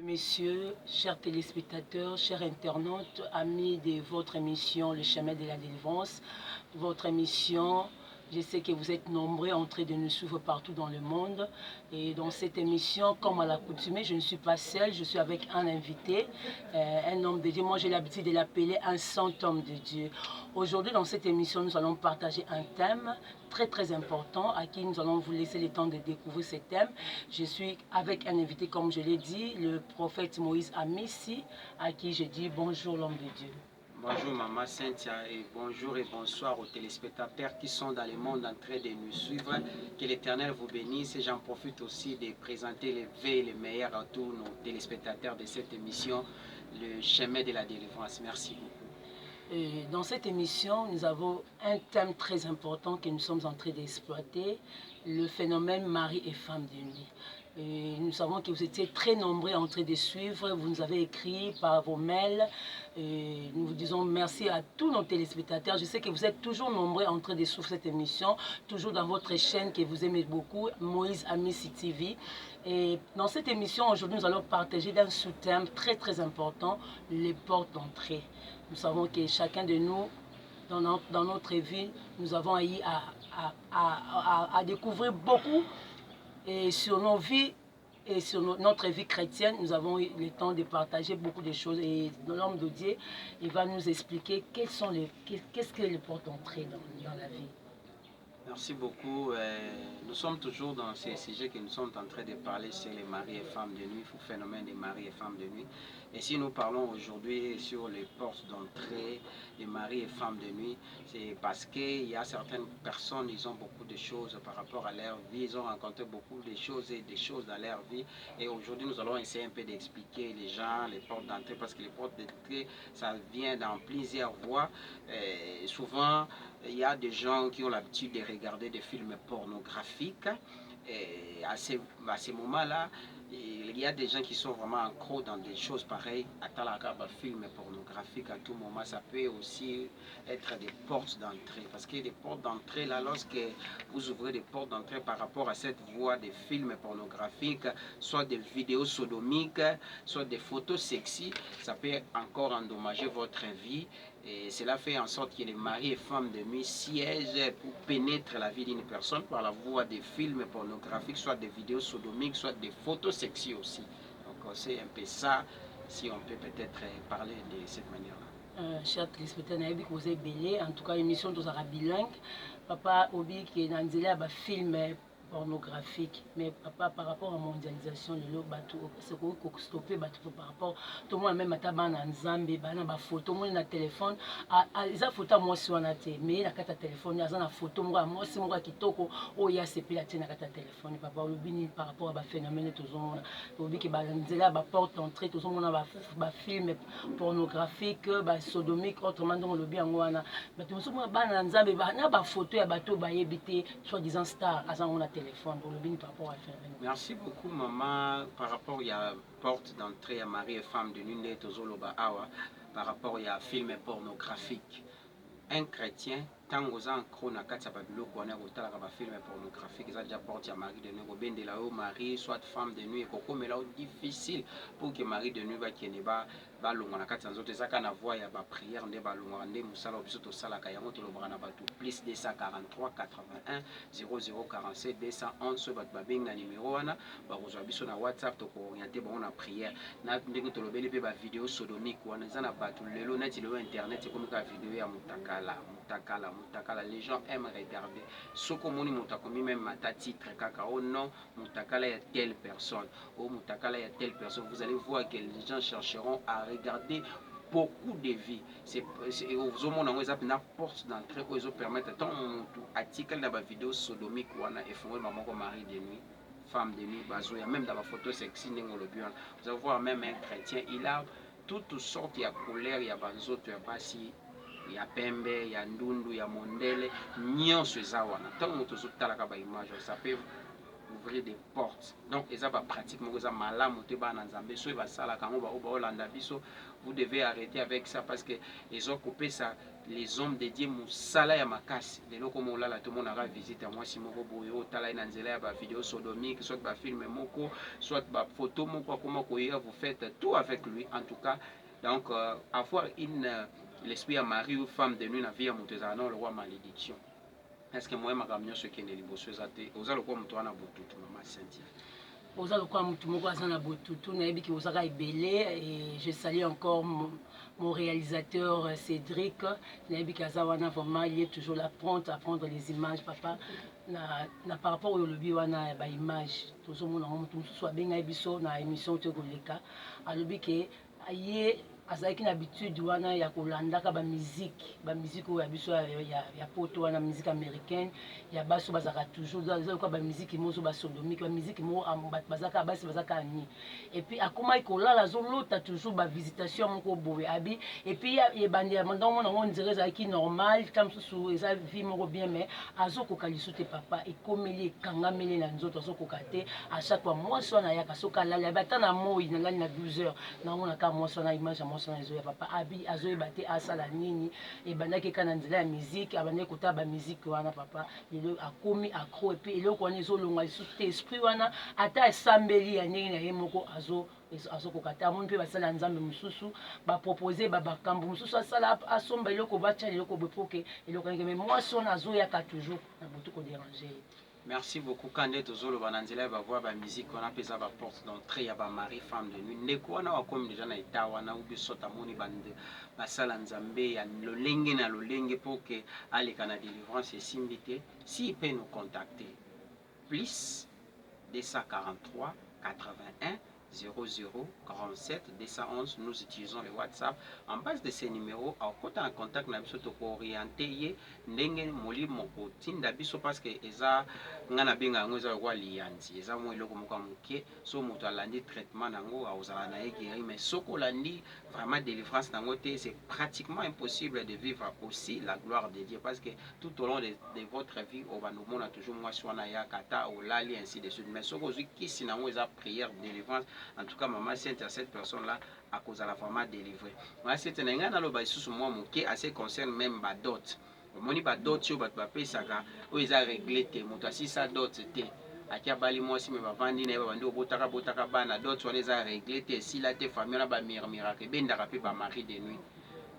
Messieurs, chers téléspectateurs, chers internautes, amis de votre émission Le Chemin de la Délivrance, votre émission, je sais que vous êtes nombreux en train de nous suivre partout dans le monde. Et dans cette émission, comme à l'accoutumée, je ne suis pas seule, je suis avec un invité, un homme de Dieu. Moi, j'ai l'habitude de l'appeler un saint homme de Dieu. Aujourd'hui, dans cette émission, nous allons partager un thème très important à qui nous allons vous laisser le temps de découvrir ce thème. Je suis avec un invité, comme je l'ai dit, le prophète Moïse Amissi, à qui je dis bonjour l'homme de Dieu. Bonjour Maman Cynthia et bonjour et bonsoir aux téléspectateurs qui sont dans le monde en train de nous suivre. Que l'Éternel vous bénisse et j'en profite aussi de présenter les vœux et les meilleurs à tous nos téléspectateurs de cette émission, Le Chemin de la Délivrance. Merci beaucoup. Dans cette émission, nous avons un thème très important que nous sommes en train d'exploiter, le phénomène mari et femme de nuit. Et nous savons que vous étiez très nombreux en train de suivre, vous nous avez écrit par vos mails. Et nous vous disons merci à tous nos téléspectateurs. Je sais que vous êtes toujours nombreux en train de suivre cette émission, toujours dans votre chaîne que vous aimez beaucoup, Moïse Amissi TV. Et dans cette émission, aujourd'hui, nous allons partager d'un sous-thème très important, les portes d'entrée. Nous savons que chacun de nous, dans notre vie, nous avons eu à découvrir beaucoup et sur nos vies et sur notre vie chrétienne. Nous avons eu le temps de partager beaucoup de choses. Et l'homme de Dieu, il va nous expliquer qu'est-ce que les portes d'entrée dans la vie. Merci beaucoup. Nous sommes toujours dans ces sujets que nous sommes en train de parler sur les maris et femmes de nuit, le phénomène des maris et femmes de nuit. Et si nous parlons aujourd'hui sur les portes d'entrée des maris et femmes de nuit, c'est parce qu'il y a certaines personnes, ils ont beaucoup de choses par rapport à leur vie, ils ont rencontré beaucoup de choses et des choses dans leur vie. Et aujourd'hui, nous allons essayer un peu d'expliquer les gens, les portes d'entrée, parce que les portes d'entrée, ça vient dans plusieurs voies. Et souvent, il y a des gens qui ont l'habitude de regarder des films pornographiques. Et à ces moments-là, il y a des gens qui sont vraiment accros dans des choses pareilles. À un film pornographique, à tout moment, ça peut aussi être des portes d'entrée. Parce que des portes d'entrée, là, lorsque vous ouvrez des portes d'entrée par rapport à cette voie des films pornographiques, soit des vidéos sodomiques, soit des photos sexy, ça peut encore endommager votre vie. Et cela fait en sorte que les maris et femmes de nuit siègent pour pénétrer la vie d'une personne par la voie des films pornographiques, soit des vidéos sodomiques, soit des photos sexy aussi. Donc c'est un peu ça, si on peut peut-être parler de cette manière-là. Chers téléspectateurs, vous êtes belé, en tout cas émission tous bilingue. Papa Obi qui est dans le film pornographique, mais papa par rapport à la mondialisation de l'eau, c'est qu'on stopper par rapport tout le monde même à en Zambie, bana photo, tout le monde na téléphone, ils ont photo moi sur la télé, mais la carte téléphone, ils ont la photo moi si moi qui toko, oh ya c'est la télé na carte téléphone, papa Obi par rapport à phénomène tout le monde, Obi qui banzela ba porte d'entrée, tout le monde a film pornographique, sodomique, autrement donc le bien wana, mais tout le monde bana Zambie, bana ba photo ya bateau ba yebité, soi-disant star, à téléphone pour le bien par rapport à faire. Merci beaucoup maman. Par rapport à porte d'entrée à mari et femme de nuit par rapport à film pornographique. Un chrétien, tant aux ancres na kati ya babiloko wana kotalaka bafilme pornographique eza déjà porte ya mari de nuit kobendela yo mari soit femme de nuit ekokomela yo difficile pour que mari de nuit bakende balongwa na kati ya nzoto ezaka na voie ya baprière nde balongwaka nde mosala wa biso tosalaka yango tolobaka na bato plus 243 81 0047 211 soki bato babengi na numero wana bakozwa biso na whatsapp tokooriente bango na prière na ndenge tolobeli mpe bavideo sodomique wana eza na bato lelo neti lelo internet ekomi kaka video ya Mutakala, les gens aiment regarder. Ce qu'on moni Mutakomi même mata titre kaka oh non, Mutakala y a telle personne, oh Mutakala y a telle personne. Vous allez voir que les gens chercheront à regarder beaucoup de vies. C'est aux hommes on a une porte d'entrée où ils permettent tant article dans la vidéo sodomique ou ana effondré maman comme mari de nuit. Femme de nuit, bazoya même dans la photo sexy vous allez voir même un chrétien, il a toutes sortes de couleurs, il y a bazoto, il y a basi. Ya pembe, ya ndundu, ya mondele, nyonso eza wana. Tant que tozotalaka ba image, ça peut ouvrir des portes. Donc, ils ont pratique, vous devez arrêter avec ça parce que ils ont coupé ça. Les hommes dédiés Moussala ya Makasi. Les locaux là, tout le monde a visité. Moi, si mon boyo, tala inanzela, ba vidéo sodomique, soit ba film moko, soit ba photo moko, comment vous faites tout avec lui. En tout cas, donc, avoir l'esprit à mari ou femme de nuit, la vie à Moutezano, le roi malédiction. Est-ce que moi, ma camion, ce qui est les bosses, aux allocs, on tourne à bout tout, maman Cynthia. Aux allocs, on tourne à bout tout, naïbi qui vous a belé, et je salue encore mon réalisateur Cédric, naïbi qui a vraiment, il est toujours là, prompt à prendre les images, papa. Par rapport au lobby, on a des images, tout le monde, soit bien dans la émission de Goleka, à lobby qui est. Azalaki na habitude wana ya kolandaka ba musique oyo biso ya poto wana musique américaine ya baso bazaka toujours kwa ba musique mozo ba sodomique ba musique mo bazaka basi bazaka ni et puis akoma ikolala zolota toujours ba visitation moko boye abi et puis ya bandi ya ndongo na on dirait zaki normal comme sous eza vie moko bien mais azokoka lisute papa ekomeli ekangameli na nzoto azokoka te à chaque fois moi so na yaka soka lala batana moi na lali na 12h na on aka moi so na image ya papa abi azoyeba te asala nini ebandaki kana nzela ya musique abandaki kotala ba musique wana papa lelo akomi accro et puis eloko wana ezolonga lisusu te esprit wana ata esambeli ya ndenge na ye moko azokoka te amoni mpe basala nzambe mosusu bapropose bakambo mosusu asala asomba eloko batya eloko bopoke eloko ndenge mais mwasi wana azoyaka toujours na botu kodéranger. Merci beaucoup. Quand on est bananzela va voir la musique, on a pesa la porte d'entrée, il y a mari femme de nuit. Ndeko wana wa comme déjà na itawa na ubi sota moni bande basala nzambe ya lolenge na lolenge pour que ale kana délivrance et simbité. Si il peut nous contacter plus 243 81 00 47 211, nous utilisons le WhatsApp. En base de ces numéros, quand on a contact, nous avons orienté ndenge moli moko tinda biso parce que eza ngana benga ngoza kwa lianzi eza mo iloko moko muke so moto alandi traitement nango auzala na guéri mais soko landi vraiment délivrance nango te c'est pratiquement impossible de vivre aussi la gloire de Dieu parce que tout au long de votre vie au on a toujours moi soit na ya kata au lali ainsi de suite mais soko qui si nango eza prière délivrance. En tout cas, maman, c'est à cette personne-là à cause de la femme délivrée. Moi, c'est un engagement dans le sous moi qui assez concerne même ma dot. Moni ba dot yo ba pape saka o eza réglé te moto si sa dot te akia bali moi si me ba vandi na ba bandi botaka bana dot on eza réglé te si la te famille na ba miracle benda rape ba mari de nuit.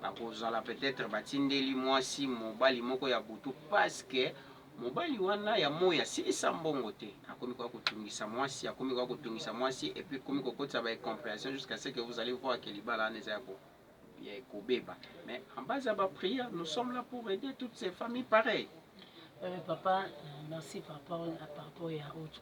Ba kozala peut-être batindeli moi si mobali moko ya butu parce que mobali wana ya moya silisa mbongo te akomi kwa kutungisa mwasi akomi kwa kutungisa mwasi et puis komi kokotsa ba compréhension jusqu'à ce que vous allez voir que libala aneza yako ya kobeba mais en base à ba prière nous sommes là pour aider toutes ces familles pareilles. Papa, merci par rapport à autre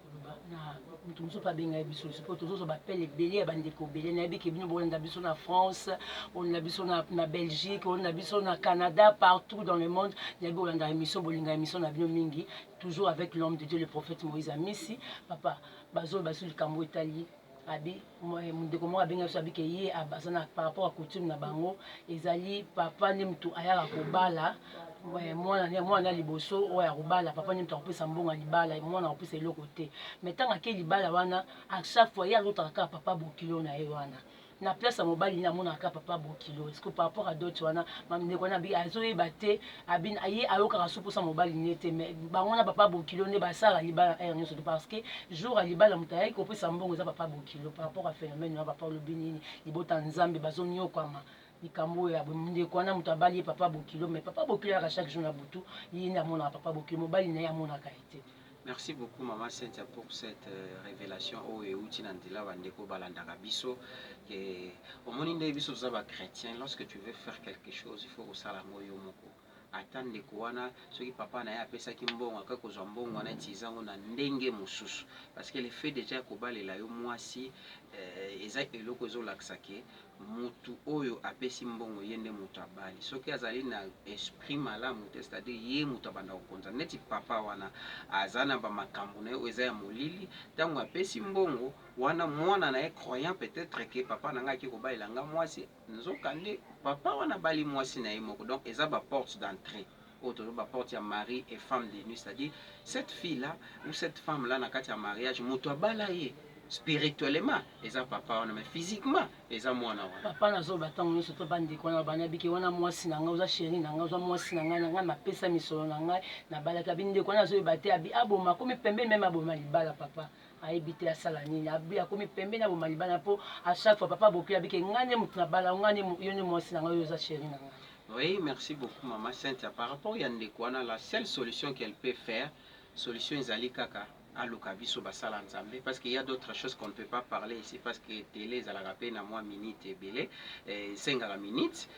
na mutumso pa benga biso support tozo ba pele belé bandeko belé na bi ke bino bolanda biso na France on a biso na Belgique on a biso na Canada partout dans le monde na bi bolanda émission bolinga émission na bino mingi toujours avec l'homme de Dieu le prophète Moïse Amisi papa bazo likambo Italie abi ndeko mo abenga biso abi ke ye abasana par rapport à coutume na bango ezali papa ne mtu ayaka kobala mwana liboso oya kobala papa nyemta kopesa mbongo libala mwana kopesa eloko te mais ntango ake libala wana à chaque fois ye azotaka kaka papa bokilo na ye wana na place ya mobali namonaka papa bokilo est-ce que par rapport à d'autres wana ndeko wana abi azoyeba te ye ayokaka so mposa mobali ne te mais bango wana papa bokilo nde basala libala aire nyonso te parce que jour ya libala moto ayaki kopesa mbongo eza papa bokilo par rapport à phénomène wana papa olobi nini libota nzambe bazonyokwama likambo ya ndeko wana moto abali ye papa bokilo mais papa bokilo yaka chaque jour na butu ye nde amonaka papa bokilo mobali na ye amonaka ete. Merci beaucoup Maman Cynthia pour cette révélation au euti nandela bandeko balandaka biso que au monde biso za chrétien lorsque tu veux faire quelque chose il faut osala moyo moko atande kuwana soki papa na ye apesaki mbongo aka kozwa mbongo wana etizango na ndenge mosusu parce que le fait déjà kobalela yo mwasi eza eloko ezolakisa ke mutu oyo apesi mbongo ye nde mutu abali soki azali na esprit malamu te c'est-à-dire ye mutu abanda kokonza neti papa wana aza na bamakambo na ye oyo eza ya molili ntango apesi mbongo wana mwana na ye croyant peut-être ke papa na ngai aki kobalela nga mwasi nzoka nde papa wana bali mwasi na ye moko donc eza baporte d'entrée porte ya mari et femme de nuit, c'est-à-dire cette fille-là ou cette femme-là na kati ya mariage moto abala ye spirituellement eza papa wana mais physiquement eza mwana wana. Papa nazo batango nyonso to bandeko wana bana biki wana mwasi na nga oza chéri na nga oza mwasi na nga mapesa misolo na ngai na balaka bindeko wana zo bate abi aboma komi pembeni même aboma libala papa ayebi te asala nini abi akomi pembeni aboma libala po à chaque fois papa boki abike ngane mutu na bala ngane yo ne mwasi na nga oza chéri na nga. Oui, merci beaucoup maman Cynthia. Par rapport à ndeko wana, la seule solution qu'elle peut faire, solution ezali kaka aluka biso basala nzambe, parce qu'il y a d'autres choses qu'on ne peut pas parler ici parce que télé ezala rapé na moi minute ebele 5 minutes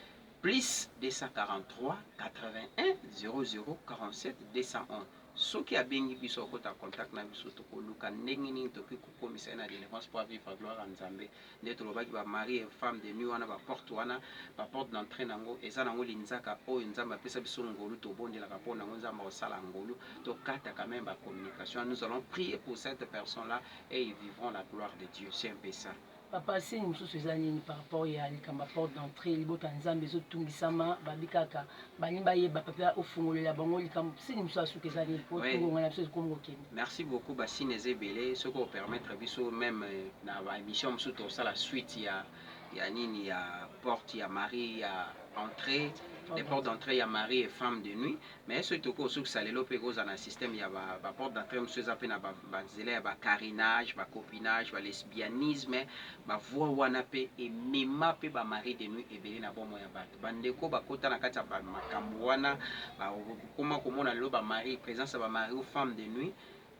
plus 243 81 00 47 201. Soki abengi biso okota contact na biso tokoluka ndenge nini tokoki kokomisa na délivrance pour vivre gloire à Nzambe nde tolobaki ba mari et femme de nuit wana ba porte d'entrée nango eza nango linzaka oyo Nzambe apesa biso ngolu tobondelaka mpo nango Nzambe osala ngolu tokata quand même ba communication. Nous allons prier pour cette personne là et ils vivront la gloire de Dieu. C'est un peu ça. Papa si mosusu eza nini par rapport ya likamba porte d'entrée libota nzambe ezotungisama babi kaka bani bayeba papa ofungolela bango likambo si mosusu asuki eza nini po tongonga na biso ekomi kokende. Merci beaucoup basine eza ebele soki opermettre biso même na baémission mosusu tosala suite ya nini ya porte ya mari ya entrée les portes d'entrée ya mari et femme de nuit mais soki tokoki osukisa lelo mpe koza na système ya porte d'entrée mosusu eza mpe na banzela ya bacarinage bacopinage balesbianisme bavoi wana mpe emema mpe bamari de nuit ebele na bomo ya bato bandeko bakota na kati ya makambo wana bakoma komona lelo bamari présence ya bamari ou femme de nuit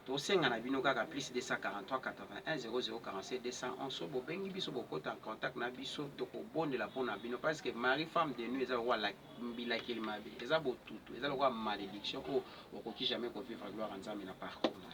tosenga na bino kaka plus 243 81 00 47 211 so bobengi biso bokota en contact na biso tokobondela mpona bino parce que mari femme de nuit eza lokwa mbilakeli mabe eza botutu eza lokwa malédiction oyo okoki jamais kovivre gloire ya Nzambe na parcours na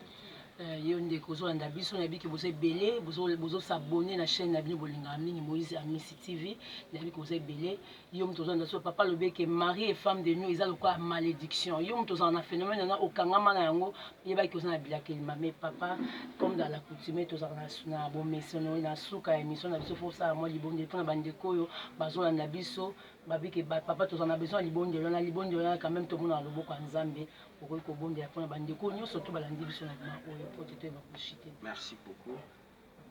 yo ndeko ozolanda biso na biki boza ebele bozosabone na chaîne na bino bolingaka mingi Moïse Amisi TV na biki boza ebele yo moto ozolanda so papa lobi ke mari et femme de nuit eza lokwa malédiction yo moto ozala na phénomène wana okangama na yango yebaki oza na bilakeli mais papa comme dans la coutume tozala na bomesono na suka ya émission na biso fosala mwa libonde mpona bandeko oyo bazolanda biso babiki papa tozala na besoin ya libondelo na libondelo quand même tomona na loboko ya Nzambe okoki kobondela mpona bandeko nyonso to balandi biso na bima oyo po tete bakoshite. Merci beaucoup.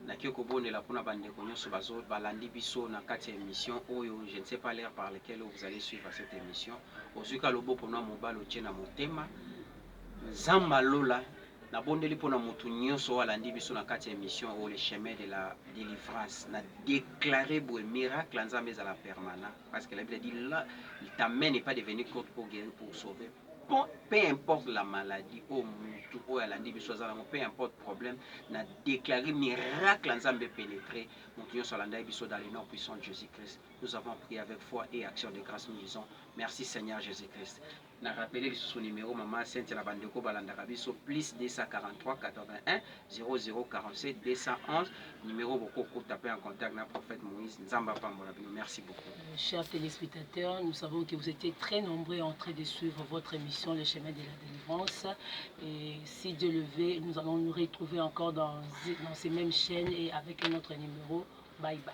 Naki kobondela mpona bandeko nyonso balandi biso na kati ya émission oyo je ne sais pas l'heure par laquelle vous allez suivre cette émission ozuka loboko na mobali otie na motema Nzambe alola na bondeli mpona motu nyonso alandi biso na kati ya émission oyo le chemin de la délivrance na déclarer boye miracle ya Nzambe ezala permanent parce que la Bible dit là ta main n'est pas devenue courte pour guérir pour sauver. Peu importe la maladie, peu importe le problème, n'a déclaré miracle en Nzambe pénétré. Nous dans le nom puissant de Jésus-Christ. Nous avons prié avec foi et action de grâce. Nous disons merci Seigneur Jésus-Christ. N'a rappelé son numéro maman Sainte la bandeko balandarabiso plus 243 81 00 47 211 numéro beaucoup taper en contact avec le prophète Moïse Nzamba Pambolabino. Merci beaucoup. Chers téléspectateurs, nous savons que vous étiez très nombreux en train de suivre votre émission Le chemin de la délivrance et si Dieu le veut, nous allons nous retrouver encore dans ces mêmes chaînes et avec un autre numéro. Bye bye.